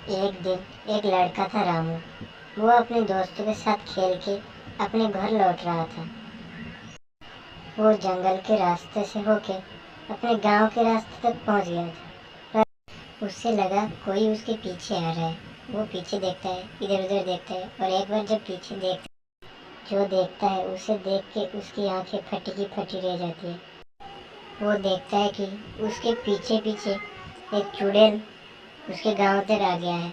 एक दिन एक लड़का था रामू। वो अपने दोस्तों के साथ खेल के अपने घर लौट रहा था। वो जंगल के रास्ते से होके अपने गांव के रास्ते तक पहुंच गया था, पर उसे लगा कोई उसके पीछे आ रहा है। वो पीछे देखता है, इधर उधर देखता है, और एक बार जब पीछे जो देखता है उसे देख के उसकी आंखें फटी की फटी रह जाती है। वो देखता है कि उसके पीछे पीछे एक चुड़ैल उसके गांव तक आ गया है।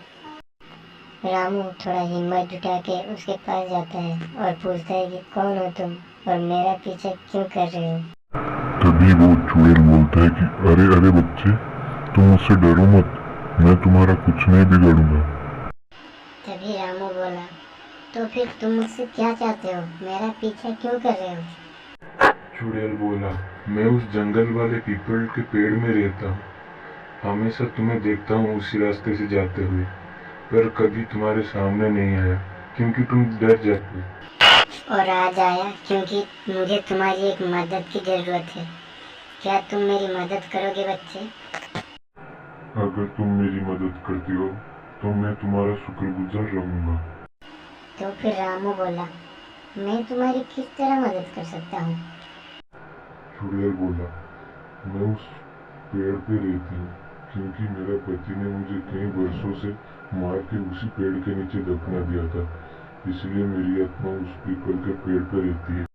रामू थोड़ा हिम्मत जुटा के उसके पास जाता है और पूछता है कि कौन हो तुम और मेरा पीछा क्यों कर रहे हो। तभी वो चुड़ैल बोलता है कि अरे अरे बच्चे, तुम मुझसे डरो मत, मैं तुम्हारा कुछ नहीं बिगाड़ूंगा। तभी रामू बोला, तो फिर तुम मुझसे क्या चाहते हो, मेरा पीछा क्यों कर रहे हो। चुड़ैल बोला, मैं उस जंगल वाले पीपल के पेड़ में रहता हूँ। हमेशा तुम्हें देखता हूँ उसी रास्ते से जाते हुए, पर कभी तुम्हारे सामने नहीं आया क्योंकि तुम डर जाते हो। और आज आया क्योंकि मुझे तुम्हारी एक मदद की जरूरत है। क्या तुम मेरी मदद करोगे बच्चे। अगर तुम मेरी मदद करती हो तो मैं तुम्हारा शुक्रगुजार रहूंगा। तो फिर रामू बोला, मैं तुम्हारी किस तरह मदद कर सकता हूँ। चुड़ैल बोला, मैं उस पेड़ पे रहती हूँ क्योंकि मेरे पति ने मुझे कई वर्षों से मार के उसी पेड़ के नीचे दफना दिया था, इसलिए मेरी आत्मा उस पीपल के पेड़ पर रहती है।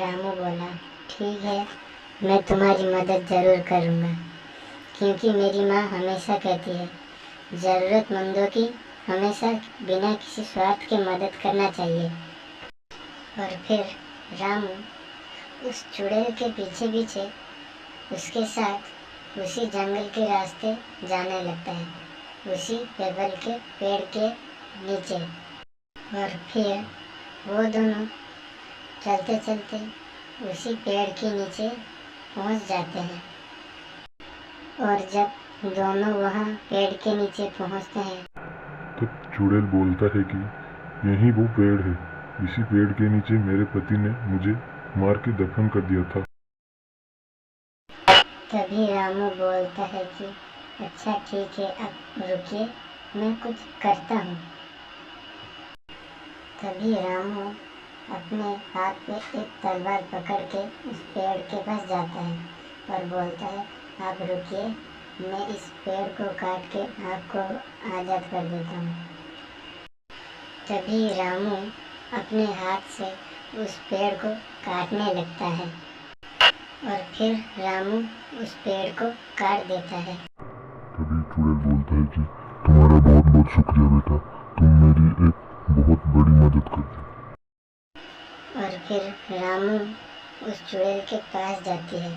रामू बोला, ठीक है, मैं तुम्हारी मदद जरूर करूँगा, क्योंकि मेरी माँ हमेशा कहती है ज़रूरतमंदों की हमेशा बिना किसी स्वार्थ के मदद करना चाहिए। और फिर रामू उस चुड़ैल के पीछे पीछे उसके साथ उसी जंगल के रास्ते जाने लगता है, उसी पीपल के पेड़ के नीचे। और फिर वो दोनों चलते चलते उसी पेड़ के नीचे पहुंच जाते हैं। और जब दोनों वहां पेड़ के नीचे पहुंचते हैं तो चुड़ैल बोलता है कि यही वो पेड़ है, इसी पेड़ के नीचे मेरे पति ने मुझे मार के दफन कर दिया था। तभी रामू बोलता है कि अच्छा ठीक है, अब रुकिए, मैं कुछ करता हूँ। तभी रामू अपने हाथ में एक तलवार पकड़ के उस पेड़ के पास जाता है और बोलता है, आप रुकिए, मैं इस पेड़ को काट के आपको आज़ाद कर देता हूँ। तभी रामू अपने हाथ से उस पेड़ को काटने लगता है और फिर रामू उस पेड़ को काट देता है। तभी चुड़ैल बोलता है कि तुम्हारा बहुत बहुत शुक्रिया बेटा, तुम मेरी एक बहुत बड़ी मदद कर दी। और फिर रामू उस चुड़ैल के पास जाती है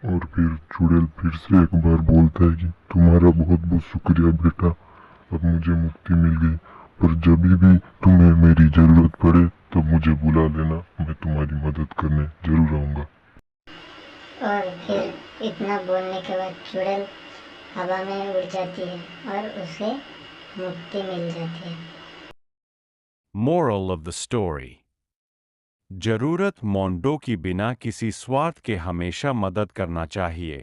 और फिर चुड़ैल फिर से एक बार बोलता है कि तुम्हारा बहुत बहुत शुक्रिया बेटा, अब मुझे मुक्ति मिल गई, पर जब भी तुम्हें मेरी जरूरत पड़े तब मुझे बुला लेना, मैं तुम्हारी मदद करने जरूर आऊंगा। और फिर इतना बोलने के बाद चुड़ैल हवा में उड़ जाती है और उसे मुक्ति मिल जाती है। Moral of the story: जरूरतमंदों की बिना किसी स्वार्थ के हमेशा मदद करना चाहिए।